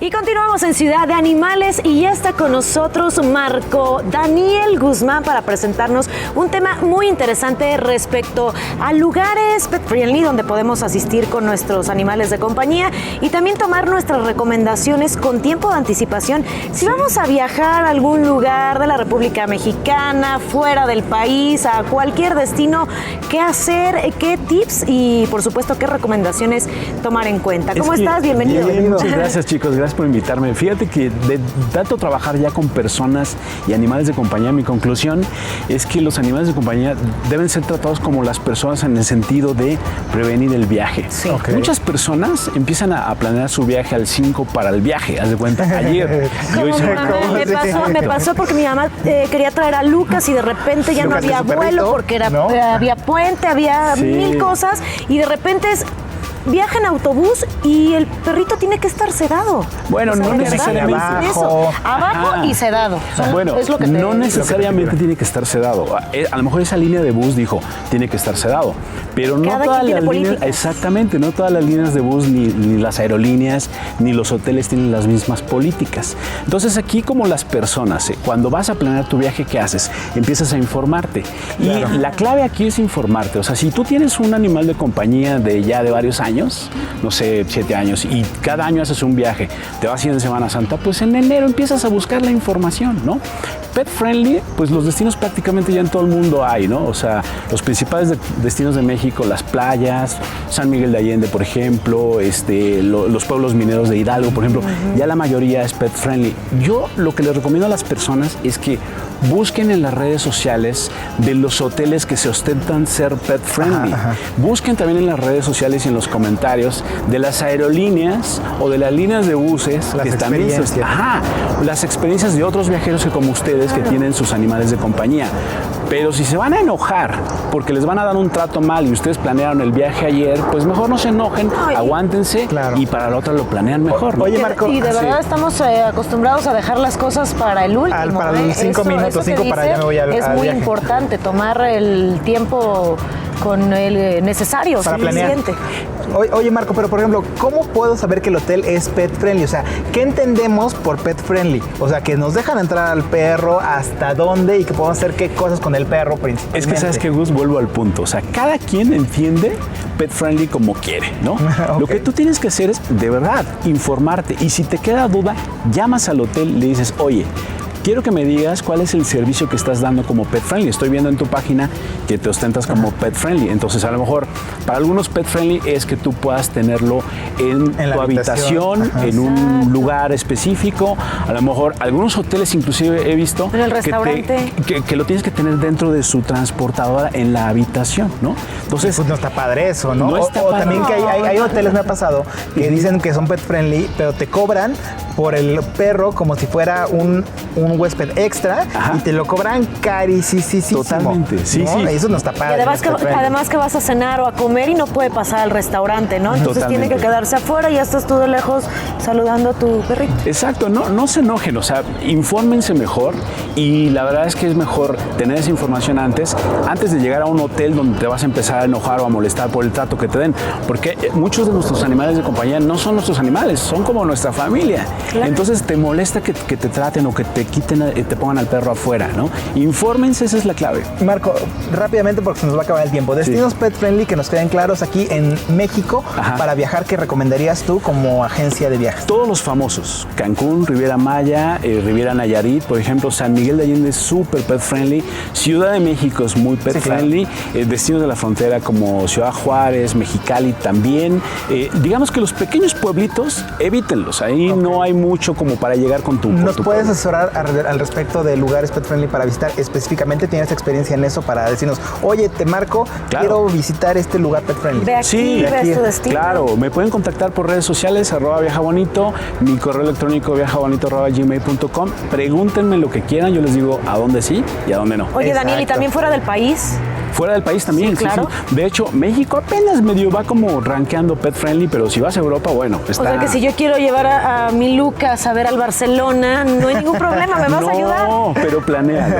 Y continuamos en Ciudad de Animales y ya está con nosotros Marco Daniel Guzmán para presentarnos un tema muy interesante respecto a lugares pet friendly donde podemos asistir con nuestros animales de compañía y también tomar nuestras recomendaciones con tiempo de anticipación. Si vamos a viajar a algún lugar de la República Mexicana, fuera del país, a cualquier destino, ¿qué hacer? ¿Qué tips? Y por supuesto, ¿qué recomendaciones tomar en cuenta? ¿Cómo estás? Bienvenido. Bien, muchas gracias, chicos. Gracias por invitarme. Fíjate que de tanto trabajar ya con personas y animales de compañía, mi conclusión es que los animales de compañía deben ser tratados como las personas en el sentido de prevenir el viaje. Sí. Okay. Muchas personas empiezan a planear su viaje al 5 para el viaje, haz de cuenta, ayer. Me pasó porque mi mamá quería traer a Lucas y de repente ya no había vuelo porque había puente, había mil cosas y de repente viaja en autobús y el perrito tiene que estar sedado. Bueno, no necesariamente. Abajo y sedado. Bueno, es lo que no necesariamente tiene que estar sedado. A lo mejor esa línea de bus dijo, tiene que estar sedado. Pero no todas las líneas, exactamente, no todas las líneas de bus, ni las aerolíneas, ni los hoteles tienen las mismas políticas. Entonces aquí como las personas, cuando vas a planear tu viaje, ¿qué haces? Empiezas a informarte. Claro. Y la clave aquí es informarte. O sea, si tú tienes un animal de compañía de varios años, no sé, 7 años, y cada año haces un viaje, te vas a ir en Semana Santa, pues en enero empiezas a buscar la información, ¿no? Pet friendly, pues los destinos prácticamente ya en todo el mundo hay, ¿no? O sea, los principales destinos de México, las playas, San Miguel de Allende, por ejemplo, los pueblos mineros de Hidalgo, por ejemplo, ya la mayoría es pet friendly. Yo lo que les recomiendo a las personas es que busquen en las redes sociales de los hoteles que se ostentan ser pet friendly. Busquen también en las redes sociales y en los comentarios de las aerolíneas o de las líneas de buses las que también las experiencias de otros viajeros que como ustedes que tienen sus animales de compañía. Pero si se van a enojar porque les van a dar un trato mal y ustedes planearon el viaje ayer, pues mejor no se enojen, aguántense y para la otra lo planean mejor, ¿no? Oye, Marco, y de verdad estamos acostumbrados a dejar las cosas para el último. Para los 5 minutos, 5 para allá me voy al Es muy importante tomar el tiempo con el necesario, para planear. Oye, Marco, pero por ejemplo, ¿cómo puedo saber que el hotel es pet friendly? O sea, ¿qué entendemos por pet friendly? O sea, que nos dejan entrar al perro, hasta dónde y que podemos hacer qué cosas con el perro principalmente. Es que sabes que, Gus, vuelvo al punto. O sea, cada quien entiende pet friendly como quiere, ¿no? Lo que tú tienes que hacer es, de verdad, informarte. Y si te queda duda, llamas al hotel y le dices, oye, quiero que me digas cuál es el servicio que estás dando como pet friendly. Estoy viendo en tu página que te ostentas como pet friendly. Entonces, a lo mejor, para algunos pet friendly es que tú puedas tenerlo en tu habitación, en un lugar específico. A lo mejor, algunos hoteles inclusive he visto en el restaurante que lo tienes que tener dentro de su transportadora en la habitación, ¿no? Entonces, pues no está padre eso, ¿no? O también que hay hoteles, me ha pasado, que dicen que son pet friendly, pero te cobran por el perro como si fuera un huésped extra y te lo cobran carísimo. Totalmente, sí. Eso no está padre. Y además que vas a cenar o a comer y no puede pasar al restaurante, ¿no? Entonces tiene que quedarse afuera y ya estás tú de lejos saludando a tu perrito. Exacto, no se enojen, o sea, infórmense mejor y la verdad es que es mejor tener esa información antes de llegar a un hotel donde te vas a empezar a enojar o a molestar por el trato que te den, porque muchos de nuestros animales de compañía no son nuestros animales, son como nuestra familia. Claro. Entonces te molesta que te traten o que te quiten, te pongan al perro afuera, ¿no? Infórmense, esa es la clave. Marco, rápidamente porque se nos va a acabar el tiempo. Destinos pet friendly que nos queden claros aquí en México para viajar, ¿qué recomendarías tú como agencia de viajes? Todos los famosos, Cancún, Riviera Maya, Riviera Nayarit, por ejemplo, San Miguel de Allende es súper pet friendly, Ciudad de México es muy pet friendly, destinos de la frontera como Ciudad Juárez, Mexicali también. Digamos que los pequeños pueblitos, evítenlos, ahí no hay mucho como para llegar con tu ¿Nos puedes asesorar al respecto de lugares pet friendly para visitar específicamente? ¿Tienes experiencia en eso para decirnos, oye, te marco, quiero visitar este lugar pet friendly? Ve aquí, ve tu destino. Claro, me pueden contactar por redes sociales, @viajabonito, mi correo electrónico viajabonito@gmail.com. Pregúntenme lo que quieran, yo les digo a dónde sí y a dónde no. Oye, Daniel, ¿y también fuera del país? Fuera del país también. Sí, claro. Sí. De hecho, México apenas medio va como rankeando pet friendly, pero si vas a Europa, bueno, está... O sea que si yo quiero llevar a mi Lucas a ver al Barcelona, no hay ningún problema, ¿me vas a ayudar? No, pero planéalo.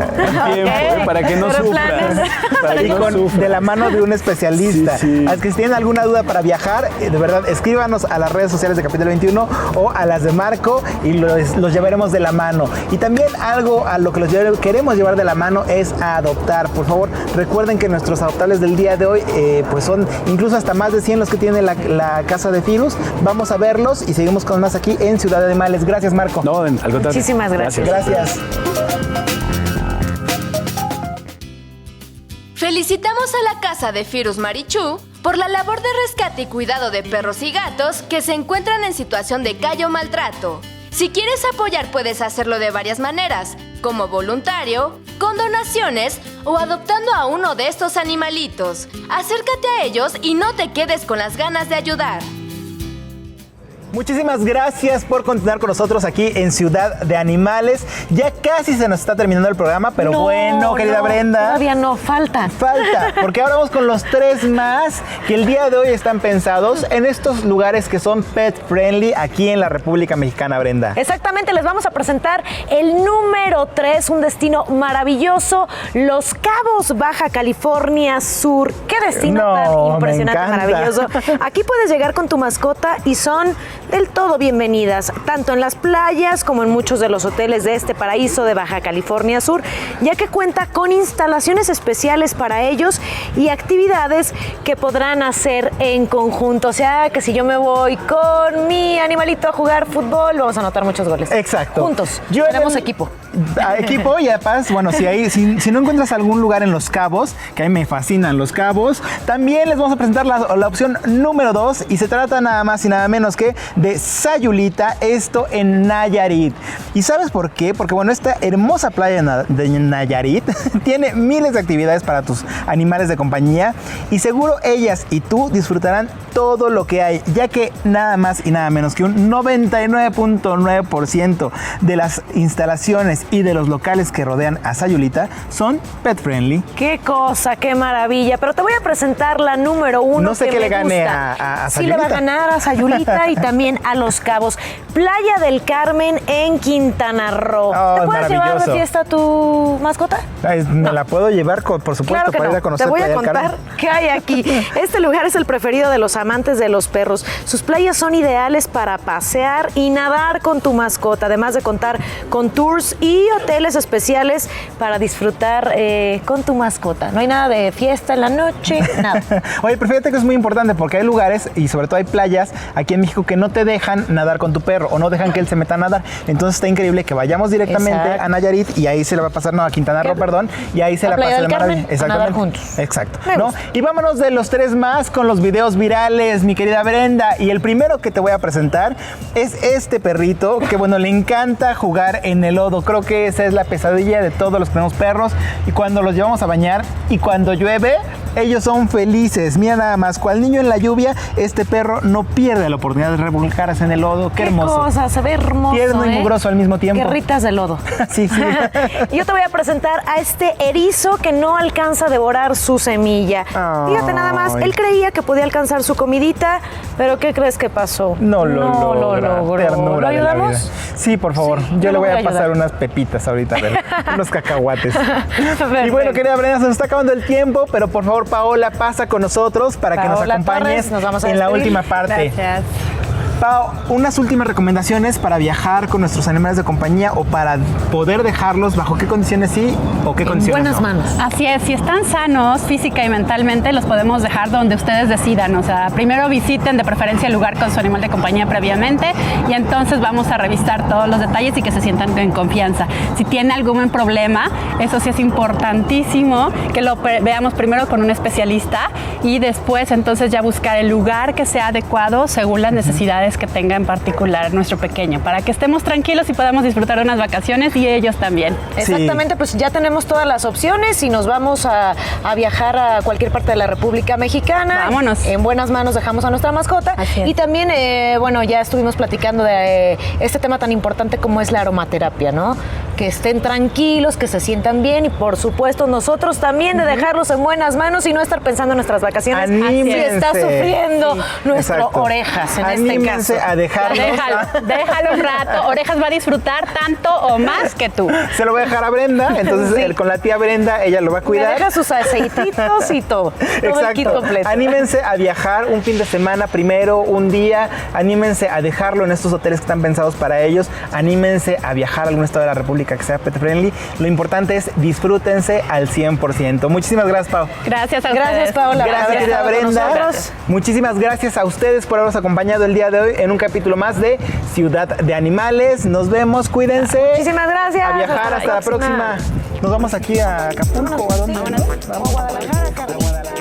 Tiempo, para que no Pero sufras. Para que Y no sufras. de la mano de un especialista. Sí, sí. Así que si tienen alguna duda para viajar, de verdad, escríbanos a las redes sociales de Capítulo 21 o a las de Marco y los llevaremos de la mano. Y también algo a lo que queremos llevar de la mano es a adoptar. Por favor, recuerden que nuestros adoptables del día de hoy pues son incluso hasta más de 100 los que tiene la casa de Firus. Vamos a verlos y seguimos con más aquí en Ciudad de Animales. Gracias, Marco. No, al contrario. Muchísimas gracias. Gracias. Felicitamos a la casa de Firus Marichú por la labor de rescate y cuidado de perros y gatos que se encuentran en situación de calle o maltrato. Si quieres apoyar, puedes hacerlo de varias maneras, como voluntario, con donaciones o adoptando a uno de estos animalitos. Acércate a ellos y no te quedes con las ganas de ayudar. Muchísimas gracias por continuar con nosotros aquí en Ciudad de Animales. Ya casi se nos está terminando el programa, pero bueno, querida Brenda. Todavía no, falta. Falta, porque ahora vamos con los 3 más que el día de hoy están pensados en estos lugares que son pet friendly aquí en la República Mexicana, Brenda. Exactamente, les vamos a presentar el número 3, un destino maravilloso, Los Cabos, Baja California Sur. ¡Qué destino tan impresionante, maravilloso! Aquí puedes llegar con tu mascota y son del todo bienvenidas, tanto en las playas como en muchos de los hoteles de este paraíso de Baja California Sur, ya que cuenta con instalaciones especiales para ellos y actividades que podrán hacer en conjunto. O sea, que si yo me voy con mi animalito a jugar fútbol, vamos a anotar muchos goles. Exacto. Juntos. Tenemos equipo. Equipo y además, bueno, si no encuentras algún lugar en Los Cabos, que a mí me fascinan Los Cabos, también les vamos a presentar la opción número 2 y se trata nada más y nada menos que de Sayulita, esto en Nayarit. ¿Y sabes por qué? Porque bueno, esta hermosa playa de Nayarit tiene miles de actividades para tus animales de compañía y seguro ellas y tú disfrutarán todo lo que hay, ya que nada más y nada menos que un 99.9% de las instalaciones y de los locales que rodean a Sayulita son pet friendly. ¡Qué cosa! ¡Qué maravilla! Pero te voy a presentar la número 1. No sé que qué me le gane gusta. a Sí, Sayulita. le va a ganar a Sayulita y también a Los Cabos. Playa del Carmen en Quintana Roo. Oh, ¿Te puedes llevar de maravilloso. fiesta a tu mascota? Me la puedo llevar, por supuesto, Claro que para no. ir a conocer Te voy a Playa del contar Carmen. qué hay aquí. Este lugar es el preferido de los amantes de los perros. Sus playas son ideales para pasear y nadar con tu mascota, además de contar con tours y hoteles especiales para disfrutar con tu mascota. No hay nada de fiesta en la noche, nada. Oye, pero fíjate que es muy importante porque hay lugares y sobre todo hay playas aquí en México que no te dejan nadar con tu perro o no dejan que él se meta a nadar. Entonces está increíble que vayamos directamente Exacto. a Nayarit y ahí se le va a pasar, no, a Quintana Roo, perdón, y ahí se A la Playa pasa del de Carmen, maravilla. a nadar juntos. Exacto. Me ¿No? gusta. Y vámonos de los 3 más con los videos virales, mi querida Brenda. Y el primero que te voy a presentar es este perrito que, bueno, le encanta jugar en el lodo. Creo que esa es la pesadilla de todos los que tenemos perros. Y cuando los llevamos a bañar y cuando llueve, ellos son felices. Mira nada más, cual niño en la lluvia, este perro no pierde la oportunidad de revolcarse en el lodo. Qué hermoso. Cosa, se ve hermoso. Tierno y mugroso al mismo tiempo. Guerritas de lodo. Sí, sí. Yo te voy a presentar a este erizo que no alcanza a devorar su semilla. Ay. Fíjate nada más, él creía que podía alcanzar su comidita, pero ¿qué crees que pasó? No lo logró. ¿Lo de la vida. ayudamos? Sí, por favor. Sí, yo yo le lo voy voy a a pasar ayudar. unas pepitas ahorita, a ver, unos cacahuates. Y Perfecto. bueno, querida Brenda, se nos está acabando el tiempo, pero por favor, Paola, pasa con nosotros para que nos Paola acompañes Torres, nos vamos a en la despedir. última parte. Gracias. Pao, unas últimas recomendaciones para viajar con nuestros animales de compañía o para poder dejarlos, bajo qué condiciones sí o qué En condiciones buenas no. manos. Así es, si están sanos física y mentalmente, los podemos dejar donde ustedes decidan. O sea, primero visiten de preferencia el lugar con su animal de compañía previamente y entonces vamos a revisar todos los detalles y que se sientan en confianza. Si tiene algún problema, eso sí es importantísimo que lo veamos primero con un especialista y después entonces ya buscar el lugar que sea adecuado según las necesidades que tenga en particular nuestro pequeño, para que estemos tranquilos y podamos disfrutar de unas vacaciones y ellos también. Exactamente, pues ya tenemos todas las opciones y nos vamos a viajar a cualquier parte de la República Mexicana. Vámonos. En buenas manos dejamos a nuestra mascota. Así es. Y también, bueno, ya estuvimos platicando de este tema tan importante como es la aromaterapia, ¿no? que estén tranquilos, que se sientan bien y por supuesto nosotros también de dejarlos en buenas manos y no estar pensando en nuestras vacaciones. Anímense. Si está sufriendo nuestro Exacto. Orejas en Anímense este caso. a dejarlos. Déjalo un rato. Orejas va a disfrutar tanto o más que tú. Se lo voy a dejar a Brenda, entonces Sí. con la tía Brenda ella lo va a Me cuidar. deja sus aceititos y todo. Todo el kit Exacto. completo. Anímense a viajar un fin de semana primero, un día. Anímense a dejarlo en estos hoteles que están pensados para ellos. Anímense a viajar a algún estado de la República que sea pet friendly. Lo importante es disfrútense al 100%. Muchísimas gracias, Pau. Gracias a Gracias, ustedes. Paola. Gracias, por haber querida estado con Brenda. nosotros. Muchísimas gracias a ustedes por habernos acompañado el día de hoy en un capítulo más de Ciudad de Animales. Nos vemos, cuídense. Muchísimas gracias. A viajar hasta la próxima. Nos vamos aquí a Acapulco. ¿A dónde? A Guadalajara, Carlos. A Guadalajara.